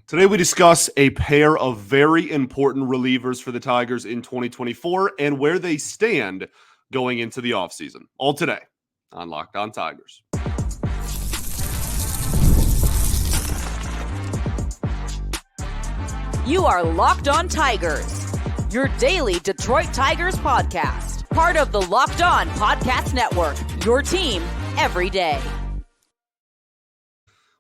Today we discuss a pair of very important relievers for the Tigers in 2024 and where they stand going into the offseason. All today on Locked On Tigers. You are Locked On Tigers, your daily Detroit Tigers podcast. Part of the Locked On Podcast Network, your team every day.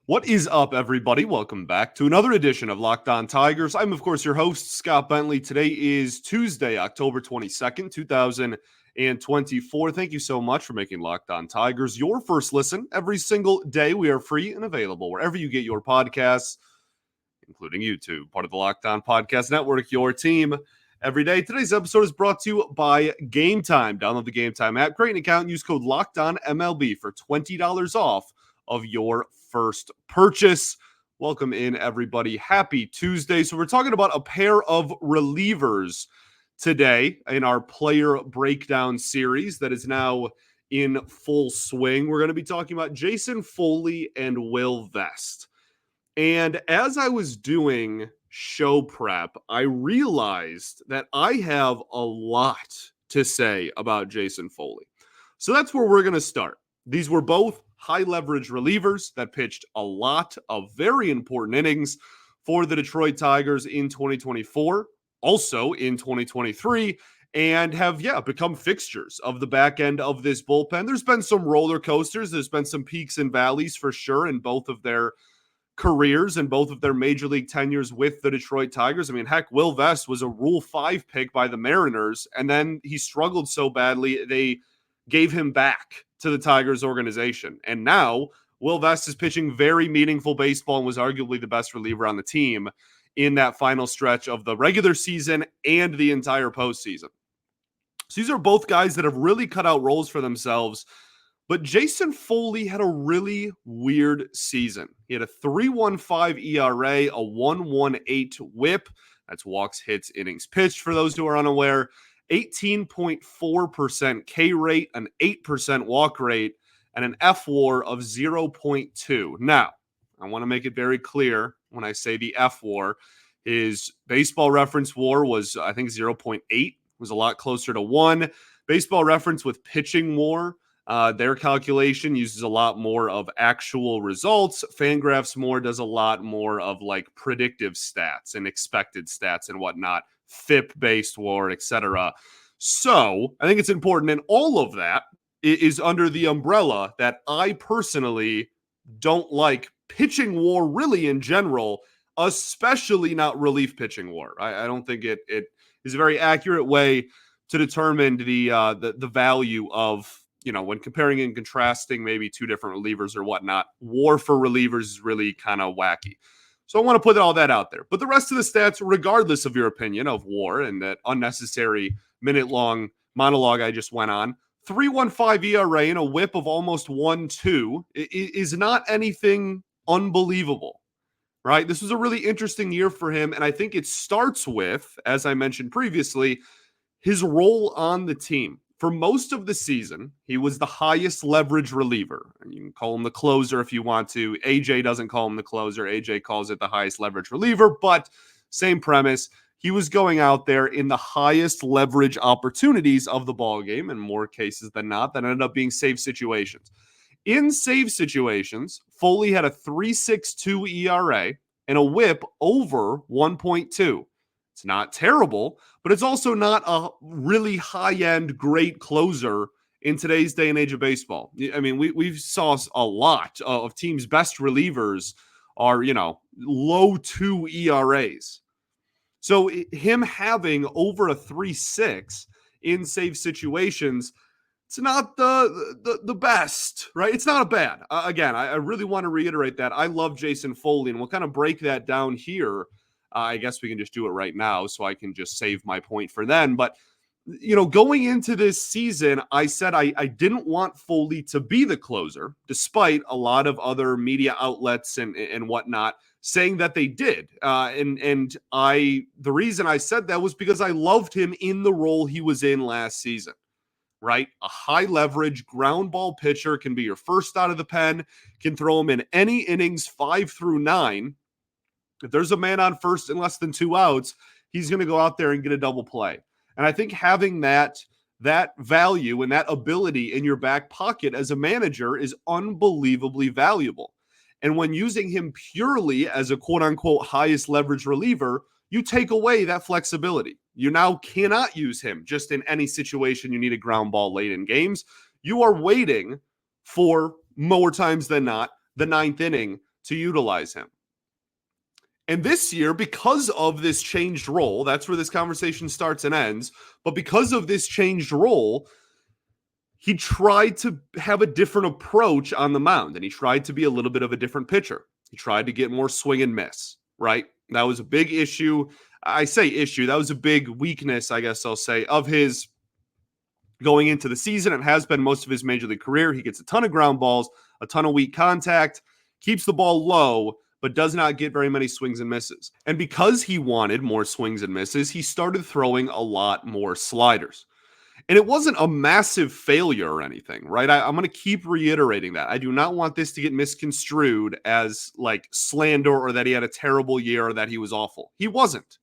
What is up, everybody? Welcome back to another edition of Locked On Tigers. I'm, of course, your host, Scott Bentley. Today is Tuesday, October 22nd, 2024. Thank you so much for making Locked On Tigers your first listen every single day. We are free and available wherever you get your podcasts, including YouTube, part of the Locked On Podcast Network, your team every day. Today's episode is brought to you by Game Time. Download the Game Time app, create an account, and use code LOCKEDONMLB for $20 off of your first purchase. Welcome in, everybody. Happy Tuesday. So we're talking about a pair of relievers today in our player breakdown series that is now in full swing. We're going to be talking about Jason Foley and Will Vest. And as I was doing show prep, I realized that I have a lot to say about Jason Foley. So that's where we're going to start. These were both high leverage relievers that pitched a lot of very important innings for the Detroit Tigers in 2024, also in 2023, and have, become fixtures of the back end of this bullpen. There's been some roller coasters. There's been some peaks and valleys for sure in both of their careers and both of their major league tenures with the Detroit Tigers. I mean, heck, Will Vest was a Rule 5 pick by the Mariners, and then he struggled so badly, they gave him back to the Tigers organization. And now Will Vest is pitching very meaningful baseball and was arguably the best reliever on the team in that final stretch of the regular season and the entire postseason. So these are both guys that have really cut out roles for themselves. But Jason Foley had a really weird season. He had a 3.15 ERA, a 1.18 WHIP. That's walks, hits, innings pitched for those who are unaware. 18.4% K rate, an 8% walk rate, and an FWAR of 0.2. Now, I want to make it very clear when I say the FWAR, his baseball reference WAR was, I think, 0.8, was a lot closer to 1. Baseball reference with pitching WAR, their calculation uses a lot more of actual results. Fangraphs more does a lot more of like predictive stats and expected stats and whatnot, FIP-based WAR, etc. So I think it's important, and all of that is under the umbrella that I personally don't like pitching WAR really in general, especially not relief pitching WAR. I don't think it is a very accurate way to determine the value of, when comparing and contrasting maybe two different relievers or whatnot. WAR for relievers is really kind of wacky. So I want to put all that out there. But the rest of the stats, regardless of your opinion of WAR and that unnecessary minute-long monologue I just went on, 3.15 ERA and a WHIP of almost 1.2 is not anything unbelievable, right? This was a really interesting year for him, and I think it starts with, as I mentioned previously, his role on the team. For most of the season, he was the highest leverage reliever. You can call him the closer if you want to. AJ doesn't call him the closer. AJ calls it the highest leverage reliever, but same premise. He was going out there in the highest leverage opportunities of the ball game, in more cases than not, that ended up being save situations. In save situations, Foley had a 3.62 ERA and a WHIP over 1.2. It's not terrible, but it's also not a really high-end great closer in today's day and age of baseball. I mean, we saw a lot of teams' best relievers are, low 2 ERAs. So him having over a 3.6 in save situations, it's not the best, right? It's not bad. Again, I really want to reiterate that. I love Jason Foley, and we'll kind of break that down here. I guess we can just do it right now so I can just save my point for then. But, going into this season, I said I didn't want Foley to be the closer, despite a lot of other media outlets and whatnot saying that they did. The reason I said that was because I loved him in the role he was in last season. Right? A high leverage ground ball pitcher can be your first out of the pen, can throw him in any innings 5 through 9. If there's a man on first and less than 2 outs, he's going to go out there and get a double play. And I think having that value and that ability in your back pocket as a manager is unbelievably valuable. And when using him purely as a quote-unquote highest leverage reliever, you take away that flexibility. You now cannot use him just in any situation you need a ground ball late in games. You are waiting for, more times than not, the 9th inning to utilize him. And this year, because of this changed role, that's where this conversation starts and ends, but because of this changed role, he tried to have a different approach on the mound, and he tried to be a little bit of a different pitcher. He tried to get more swing and miss, right? That was a big issue. I say issue, that was a big weakness, I guess I'll say, of his going into the season. It has been most of his major league career. He gets a ton of ground balls, a ton of weak contact, keeps the ball low, but does not get very many swings and misses. And because he wanted more swings and misses, he started throwing a lot more sliders. And it wasn't a massive failure or anything, right? I'm going to keep reiterating that. I do not want this to get misconstrued as like slander or that he had a terrible year or that he was awful. He wasn't.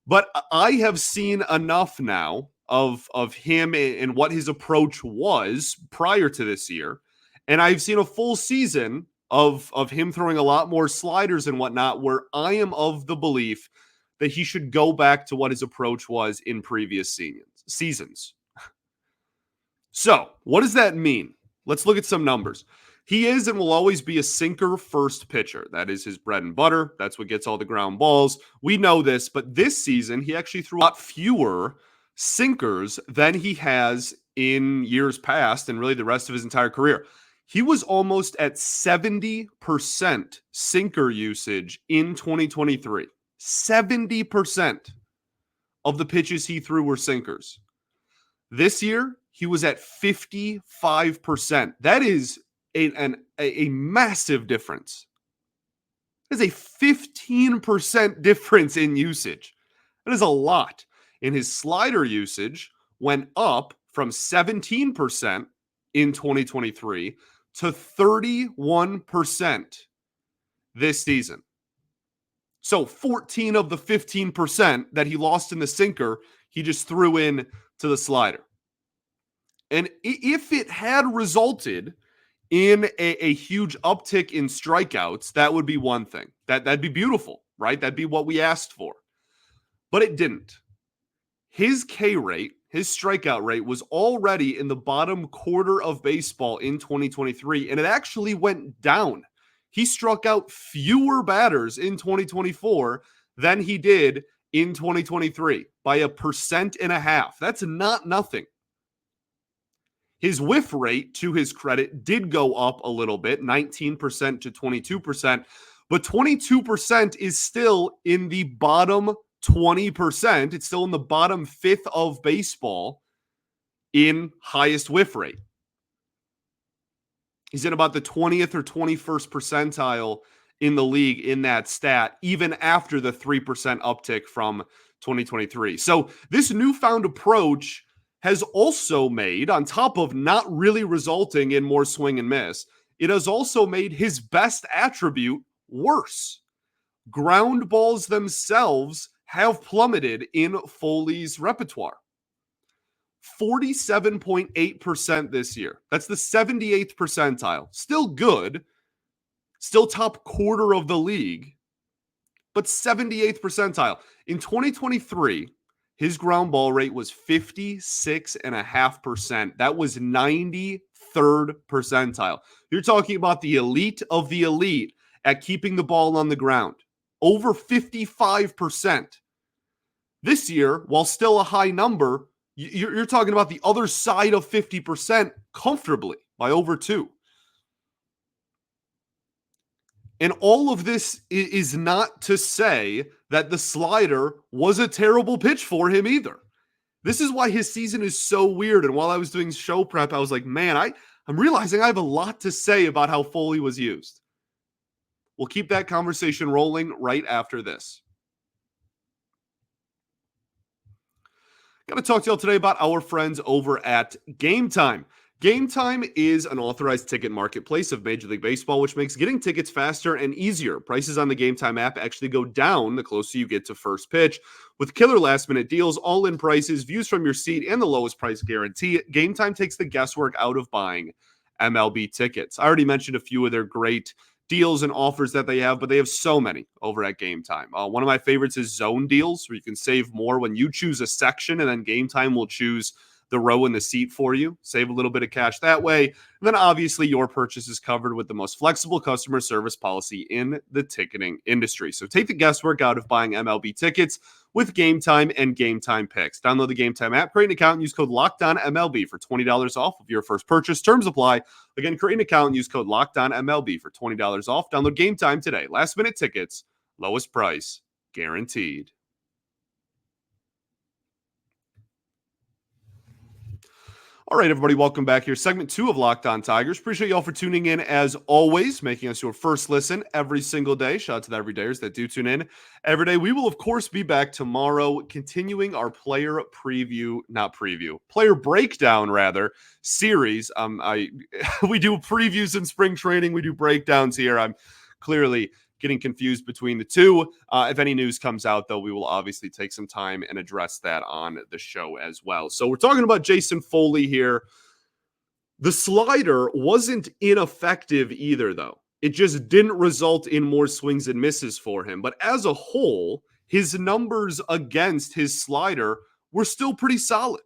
But I have seen enough now of him and what his approach was prior to this year. And I've seen a full season of him throwing a lot more sliders and whatnot, where I am of the belief that he should go back to what his approach was in previous seasons. So, what does that mean? Let's look at some numbers. He is and will always be a sinker first pitcher. That is his bread and butter. That's what gets all the ground balls. We know this, but this season he actually threw a lot fewer sinkers than he has in years past and really the rest of his entire career. He was almost at 70% sinker usage in 2023. 70% of the pitches he threw were sinkers. This year, he was at 55%. That is a massive difference. That is a 15% difference in usage. That is a lot. And his slider usage went up from 17% in 2023 to 31% this season. So 14 of the 15% that he lost in the sinker, he just threw in to the slider. And if it had resulted in a huge uptick in strikeouts, that would be one thing. That'd be beautiful, right? That'd be what we asked for. But it didn't. His K rate, his strikeout rate, was already in the bottom quarter of baseball in 2023, and it actually went down. He struck out fewer batters in 2024 than he did in 2023 by 1.5%. That's not nothing. His whiff rate, to his credit, did go up a little bit, 19% to 22%, but 22% is still in the bottom 20%. It's still in the bottom fifth of baseball in highest whiff rate. He's in about the 20th or 21st percentile in the league in that stat, even after the 3% uptick from 2023. So this newfound approach has also made, on top of not really resulting in more swing and miss, it has also made his best attribute worse. Ground balls themselves have plummeted in Foley's repertoire. 47.8% this year. That's the 78th percentile. Still good. Still top quarter of the league. But 78th percentile. In 2023, his ground ball rate was 56.5%. That was 93rd percentile. You're talking about the elite of the elite at keeping the ball on the ground. Over 55%. This year, while still a high number, you're talking about the other side of 50% comfortably by over 2. And all of this is not to say that the slider was a terrible pitch for him either. This is why his season is so weird. And while I was doing show prep, I was like, man, I'm realizing I have a lot to say about how Foley was used. We'll keep that conversation rolling right after this. Got to talk to y'all today about our friends over at Game Time. Game Time is an authorized ticket marketplace of Major League Baseball, which makes getting tickets faster and easier. Prices on the Game Time app actually go down the closer you get to first pitch. With killer last-minute deals, all-in prices, views from your seat, and the lowest price guarantee, Game Time takes the guesswork out of buying MLB tickets. I already mentioned a few of their great deals and offers that they have, but they have so many over at Game Time. One of my favorites is zone deals, where you can save more when you choose a section, and then Game Time will choose the row in the seat for you. Save a little bit of cash that way. And then obviously your purchase is covered with the most flexible customer service policy in the ticketing industry. So take the guesswork out of buying MLB tickets with Game Time and Game Time Picks. Download the Game Time app, create an account, and use code LOCKEDONMLB for $20 off of your first purchase. Terms apply. Again, create an account and use code LOCKEDONMLB for $20 off. Download Game Time today. Last minute tickets, lowest price, guaranteed. All right, everybody, welcome back here. Segment 2 of Locked On Tigers. Appreciate y'all for tuning in as always, making us your first listen every single day. Shout out to the everydayers that do tune in every day. We will, of course, be back tomorrow, continuing our player breakdown, series. We do previews in spring training. We do breakdowns here. I'm clearly getting confused between the two. If any news comes out, though, we will obviously take some time and address that on the show as well. So we're talking about Jason Foley here. The slider wasn't ineffective either, though. It just didn't result in more swings and misses for him. But as a whole, his numbers against his slider were still pretty solid.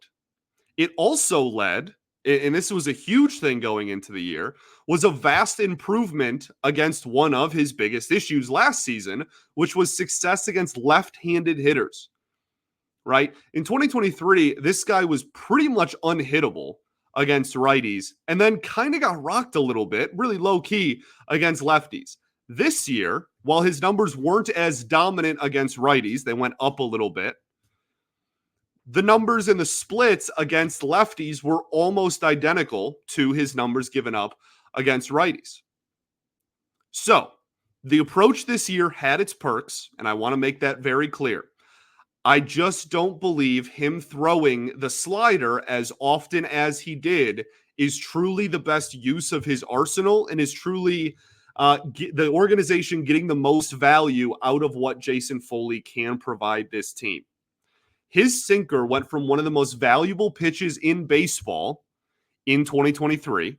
It also led, and this was a huge thing going into the year, was a vast improvement against one of his biggest issues last season, which was success against left-handed hitters, right? In 2023, this guy was pretty much unhittable against righties and then kind of got rocked a little bit, really low-key, against lefties. This year, while his numbers weren't as dominant against righties, they went up a little bit, the numbers in the splits against lefties were almost identical to his numbers given up against righties. So, the approach this year had its perks, and I want to make that very clear. I just don't believe him throwing the slider as often as he did is truly the best use of his arsenal and is truly the organization getting the most value out of what Jason Foley can provide this team. His sinker went from one of the most valuable pitches in baseball in 2023.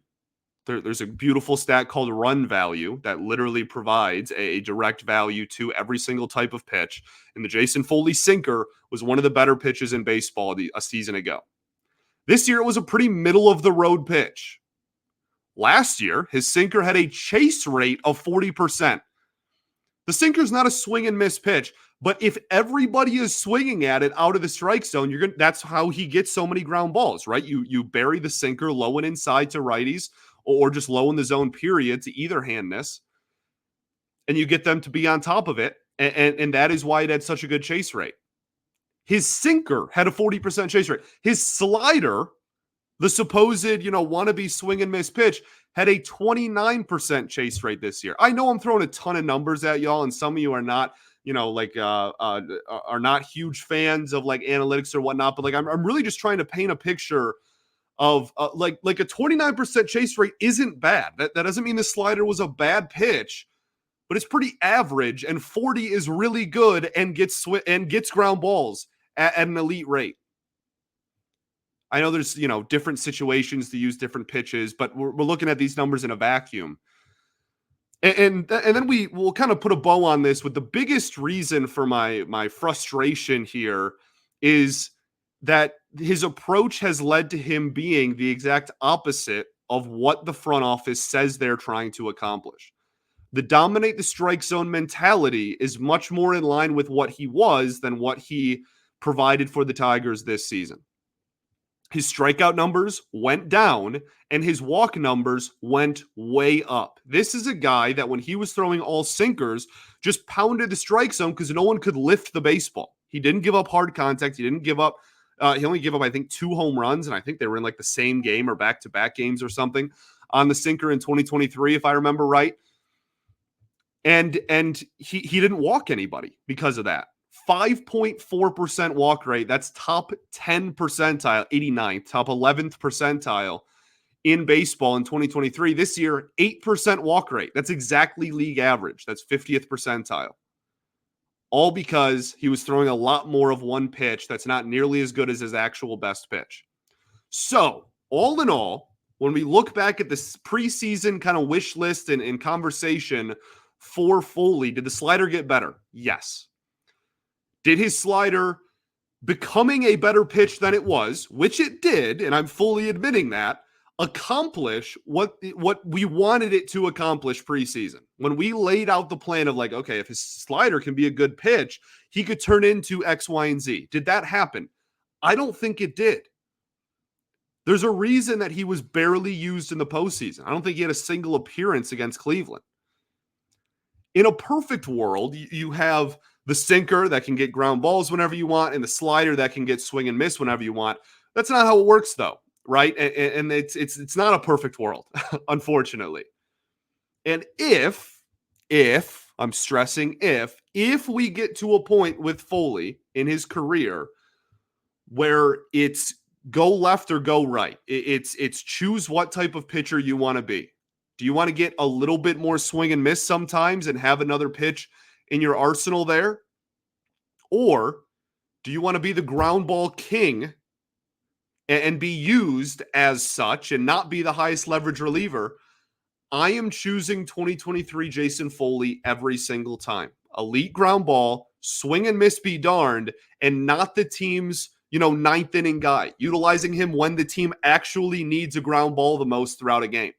There's a beautiful stat called run value that literally provides a direct value to every single type of pitch. And the Jason Foley sinker was one of the better pitches in baseball a season ago. This year, it was a pretty middle-of-the-road pitch. Last year, his sinker had a chase rate of 40%. The sinker's not a swing and miss pitch, but if everybody is swinging at it out of the strike zone, that's how he gets so many ground balls, right? You bury the sinker low and inside to righties, or just low in the zone period to either hand this, and you get them to be on top of it, and that is why it had such a good chase rate. His sinker had a 40% chase rate. His slider, the supposed, wannabe swing and miss pitch, had a 29% chase rate this year. I know I'm throwing a ton of numbers at y'all, and some of you are not, are not huge fans of like analytics or whatnot, but like I'm really just trying to paint a picture of like a 29% chase rate isn't bad. That doesn't mean the slider was a bad pitch, but it's pretty average, and 40 is really good and gets ground balls at an elite rate. I know there's, different situations to use different pitches, but we're looking at these numbers in a vacuum. And then we will kind of put a bow on this with the biggest reason for my frustration here is that his approach has led to him being the exact opposite of what the front office says they're trying to accomplish. The dominate the strike zone mentality is much more in line with what he was than what he provided for the Tigers this season. His strikeout numbers went down and his walk numbers went way up. This is a guy that when he was throwing all sinkers, just pounded the strike zone because no one could lift the baseball. He didn't give up hard contact. He didn't give up. He only gave up, I think, 2 home runs, and I think they were in like the same game or back-to-back games or something on the sinker in 2023, if I remember right. And he didn't walk anybody because of that. 5.4% walk rate. That's top 10 percentile, 89th, top 11th percentile in baseball in 2023. This year, 8% walk rate. That's exactly league average. That's 50th percentile. All because he was throwing a lot more of one pitch that's not nearly as good as his actual best pitch. So, all in all, when we look back at this preseason kind of wish list and conversation for Foley, did the slider get better? Yes. Did his slider becoming a better pitch than it was, which it did, and I'm fully admitting that, accomplish what we wanted it to accomplish preseason? When we laid out the plan of like, okay, if his slider can be a good pitch, he could turn into X, Y, and Z. Did that happen? I don't think it did. There's a reason that he was barely used in the postseason. I don't think he had a single appearance against Cleveland. In a perfect world, you have the sinker that can get ground balls whenever you want and the slider that can get swing and miss whenever you want. That's not how it works, though, right? And it's not a perfect world, unfortunately. And if I'm stressing if we get to a point with Foley in his career where it's go left or go right, it's choose what type of pitcher you want to be. Do you want to get a little bit more swing and miss sometimes and have another pitch in your arsenal there? Or do you want to be the ground ball king and be used as such and not be the highest leverage reliever? I am choosing 2023 Jason Foley every single time. Elite ground ball, swing and miss be darned, and not the team's, ninth inning guy. Utilizing him when the team actually needs a ground ball the most throughout a game.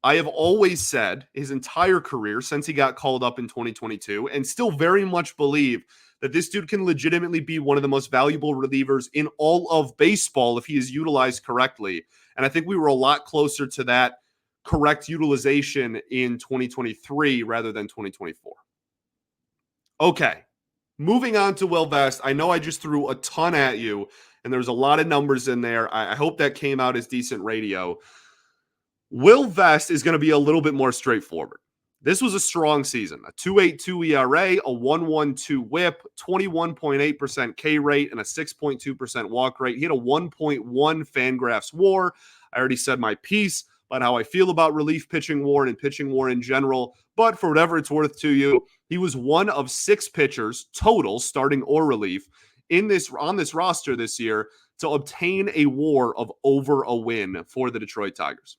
I have always said his entire career since he got called up in 2022 and still very much believe that this dude can legitimately be one of the most valuable relievers in all of baseball if he is utilized correctly. And I think we were a lot closer to that correct utilization in 2023 rather than 2024. Okay, moving on to Will Vest. I know I just threw a ton at you and there's a lot of numbers in there. I hope that came out as decent radio. Will Vest is going to be a little bit more straightforward. This was a strong season. A 2.82 ERA, a 1.12 whip, 21.8% K rate, and a 6.2% walk rate. He had a 1.1 Fangraphs WAR. I already said my piece about how I feel about relief pitching WAR and pitching WAR in general. But for whatever it's worth to you, he was one of 6 pitchers total, starting or relief, on this roster this year to obtain a WAR of over a win for the Detroit Tigers.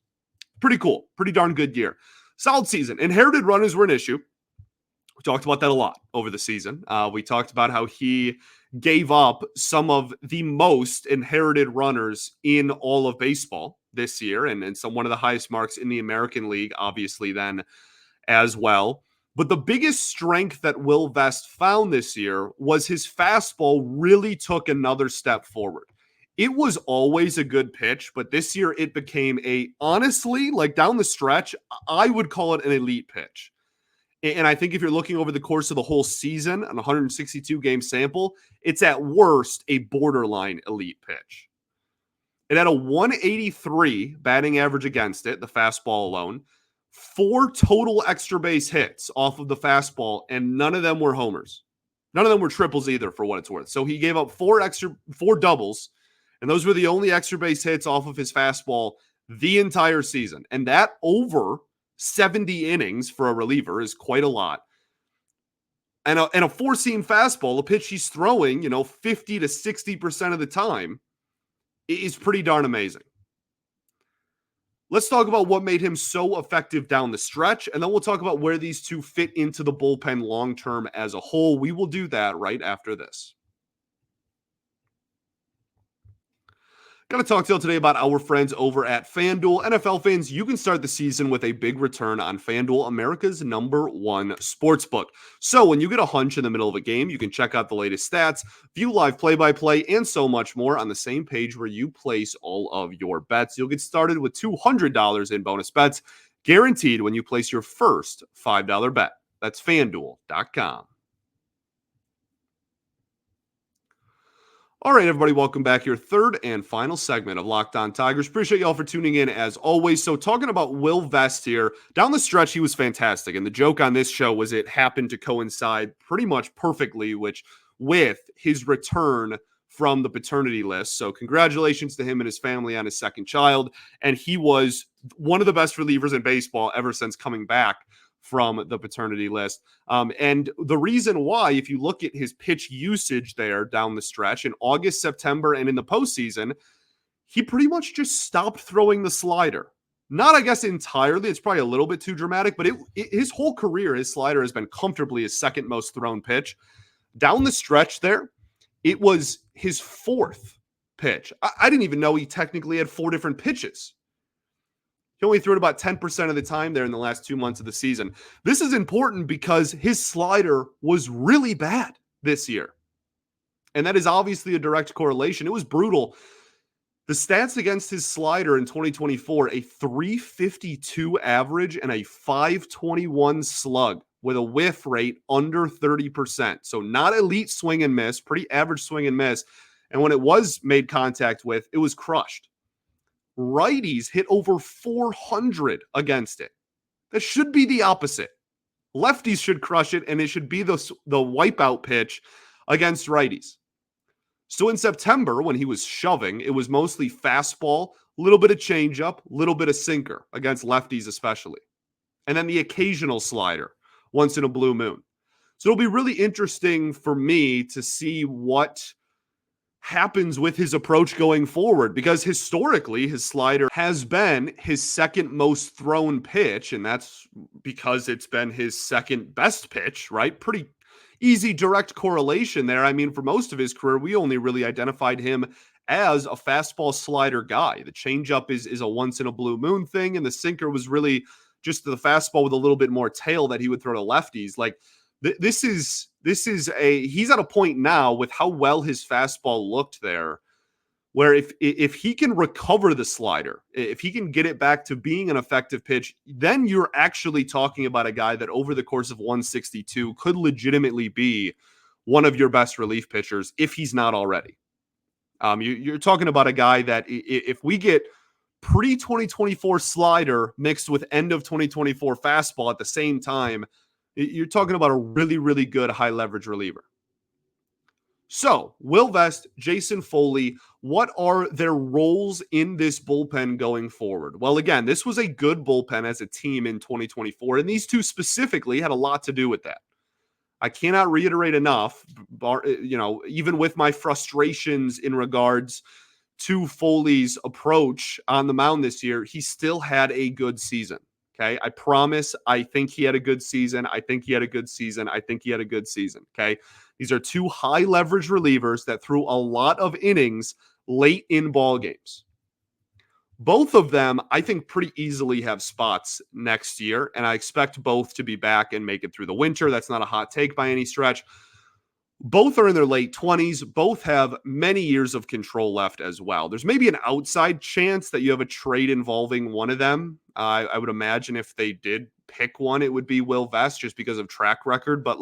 Pretty cool. Pretty darn good year. Solid season. Inherited runners were an issue. We talked about that a lot over the season. We talked about how he gave up some of the most inherited runners in all of baseball this year, and one of the highest marks in the American League, obviously, then as well. But the biggest strength that Will Vest found this year was his fastball really took another step forward. It was always a good pitch, but this year it became honestly, like down the stretch, I would call it an elite pitch. And I think if you're looking over the course of the whole season, an 162-game sample, it's at worst a borderline elite pitch. It had a 183 batting average against it, the fastball alone, 4 total extra base hits off of the fastball, and none of them were homers. None of them were triples either, for what it's worth. So he gave up 4 doubles, and those were the only extra base hits off of his fastball the entire season. And that over 70 innings for a reliever is quite a lot. And a 4-seam fastball, a pitch he's throwing, 50 to 60% of the time, is pretty darn amazing. Let's talk about what made him so effective down the stretch, and then we'll talk about where these two fit into the bullpen long-term as a whole. We will do that right after this. Got to talk to you today about our friends over at FanDuel. NFL fans, you can start the season with a big return on FanDuel, America's #1 sportsbook. So when you get a hunch in the middle of a game, you can check out the latest stats, view live play-by-play, and so much more on the same page where you place all of your bets. You'll get started with $200 in bonus bets, guaranteed when you place your first $5 bet. That's FanDuel.com. All right, everybody, welcome back. Your third and final segment of Locked On Tigers. Appreciate y'all for tuning in as always. So talking about Will Vest here, down the stretch, he was fantastic. And the joke on this show was it happened to coincide pretty much perfectly with his return from the paternity list. So congratulations to him and his family on his second child. And he was one of the best relievers in baseball ever since coming back from the paternity list. And the reason why, if you look at his pitch usage there down the stretch in August, September, and in the postseason, he pretty much just stopped throwing the slider. Not, I guess, entirely. It's probably a little bit too dramatic, but his whole career, his slider has been comfortably his second most thrown pitch. Down the stretch there, it was his fourth pitch. I didn't even know he technically had 4 different pitches. He only threw it about 10% of the time there in the last 2 months of the season. This is important because his slider was really bad this year. And that is obviously a direct correlation. It was brutal. The stats against his slider in 2024, a 352 average and a 521 slug with a whiff rate under 30%. So not elite swing and miss, pretty average swing and miss. And when it was made contact with, it was crushed. Righties hit over 400 against it. That should be the opposite. Lefties should crush it, and it should be the wipeout pitch against righties. So in September, when he was shoving, it was mostly fastball, a little bit of changeup, a little bit of sinker against lefties especially. And then the occasional slider once in a blue moon. So it'll be really interesting for me to see what happens with his approach going forward, because historically his slider has been his second most thrown pitch, and that's because it's been his second best pitch, right? Pretty easy direct correlation there. I mean, for most of his career, we only really identified him as a fastball slider guy. The changeup is a once in a blue moon thing, and the sinker was really just the fastball with a little bit more tail that he would throw to lefties. Like he's at a point now with how well his fastball looked there, where if he can recover the slider, if he can get it back to being an effective pitch, then you're actually talking about a guy that over the course of 162 could legitimately be one of your best relief pitchers if he's not already. You're talking about a guy that if we get pre-2024 slider mixed with end of 2024 fastball at the same time, you're talking about a really, really good high leverage reliever. So, Will Vest, Jason Foley, what are their roles in this bullpen going forward? Well, again, this was a good bullpen as a team in 2024, and these two specifically had a lot to do with that. I cannot reiterate enough, even with my frustrations in regards to Foley's approach on the mound this year, he still had a good season. Okay, I promise. I think he had a good season. I think he had a good season. I think he had a good season. Okay, these are two high leverage relievers that threw a lot of innings late in ball games. Both of them, I think, pretty easily have spots next year, and I expect both to be back and make it through the winter. That's not a hot take by any stretch. Both are in their late 20s. Both have many years of control left as well. There's maybe an outside chance that you have a trade involving one of them. I would imagine if they did pick one, it would be Will Vest just because of track record. But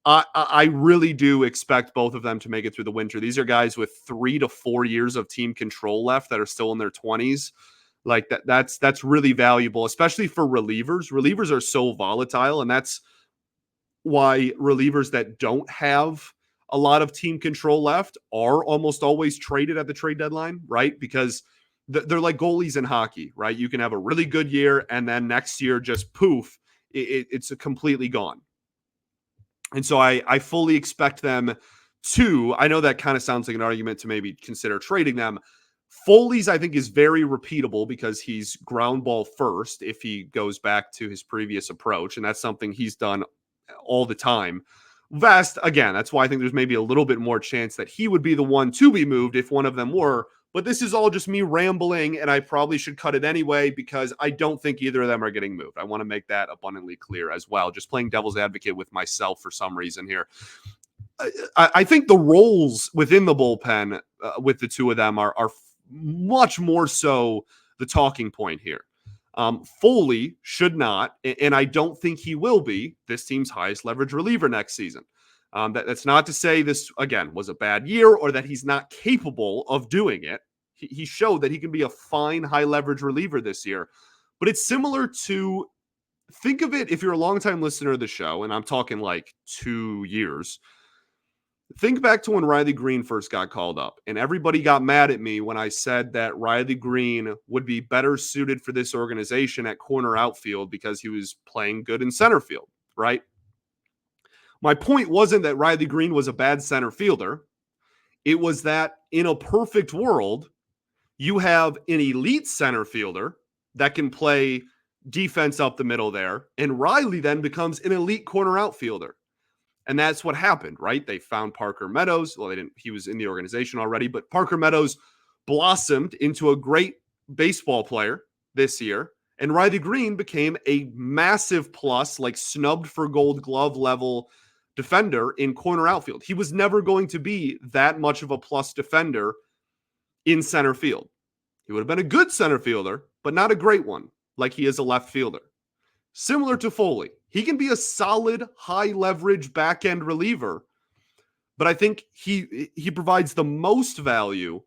I really do expect both of them to make it through the winter. These are guys with 3 to 4 years of team control left that are still in their 20s. Like that's really valuable, especially for relievers. Relievers are so volatile, and that's why relievers that don't have a lot of team control left are almost always traded at the trade deadline, right? Because they're like goalies in hockey, right? You can have a really good year, and then next year, just poof, it's completely gone. And so I fully expect them to, I know that kind of sounds like an argument to maybe consider trading them. Foley's, I think, is very repeatable because he's ground ball first if he goes back to his previous approach, and that's something he's done all the time. Vest, again, that's why I think there's maybe a little bit more chance that he would be the one to be moved if one of them were. But this is all just me rambling, and I probably should cut it anyway because I don't think either of them are getting moved. I want to make that abundantly clear as well. Just playing devil's advocate with myself for some reason here. I think the roles within the bullpen with the two of them are much more so the talking point here. Foley should not, and I don't think he will be, this team's highest leverage reliever next season. That's not to say this, again, was a bad year or that he's not capable of doing it. He showed that he can be a fine high leverage reliever this year. But it's similar to, think of it, if you're a longtime listener of the show, and I'm talking like 2 years, Think back to when Riley Green first got called up, and everybody got mad at me when I said that Riley Green would be better suited for this organization at corner outfield because he was playing good in center field, right? My point wasn't that Riley Green was a bad center fielder. It was that in a perfect world, you have an elite center fielder that can play defense up the middle there, and Riley then becomes an elite corner outfielder. And that's what happened, right? They found Parker Meadows. Well, they didn't, he was in the organization already, but Parker Meadows blossomed into a great baseball player this year. And Riley Green became a massive plus, like snubbed for gold glove level defender in corner outfield. He was never going to be that much of a plus defender in center field. He would have been a good center fielder, but not a great one, like he is a left fielder. Similar to Foley, he can be a solid, high leverage back end reliever, but I think he provides the most value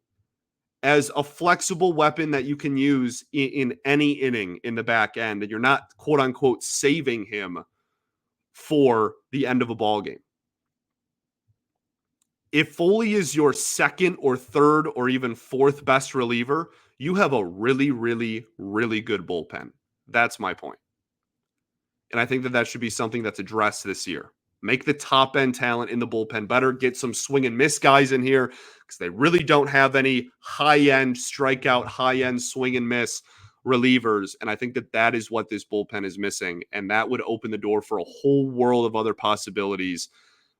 as a flexible weapon that you can use in any inning in the back end, and you're not quote unquote saving him for the end of a ball game. If Foley is your second or third or even fourth best reliever, you have a really, really, really good bullpen. That's my point. And I think that should be something that's addressed this year. Make the top end talent in the bullpen better. Get some swing and miss guys in here because they really don't have any high end strikeout, high end swing and miss relievers. And I think that is what this bullpen is missing. And that would open the door for a whole world of other possibilities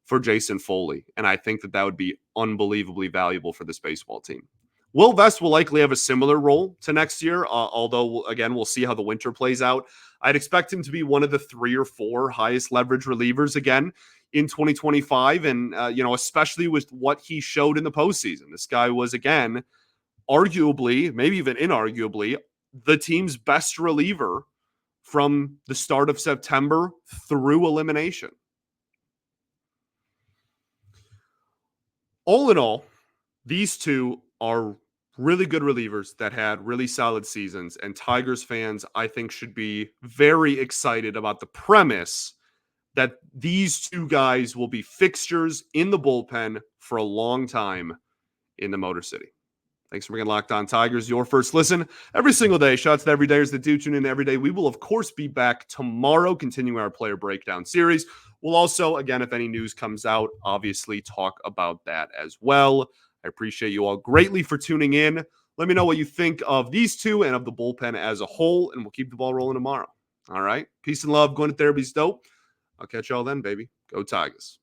for Jason Foley. And I think that would be unbelievably valuable for this baseball team. Will Vest will likely have a similar role to next year, although, again, we'll see how the winter plays out. I'd expect him to be one of the 3 or 4 highest leverage relievers again in 2025, and, especially with what he showed in the postseason. This guy was, again, arguably, maybe even inarguably, the team's best reliever from the start of September through elimination. All in all, these two are really good relievers that had really solid seasons, and Tigers fans, I think, should be very excited about the premise that these two guys will be fixtures in the bullpen for a long time in the Motor City. Thanks for being Locked On Tigers, your first listen every single day. Shout out to the everydayers that do tune in every day. We will, of course, be back tomorrow, continuing our player breakdown series. We'll also, again, if any news comes out, obviously talk about that as well. I appreciate you all greatly for tuning in. Let me know what you think of these two and of the bullpen as a whole, and we'll keep the ball rolling tomorrow. All right? Peace and love. Going to therapy's dope. I'll catch y'all then, baby. Go Tigers.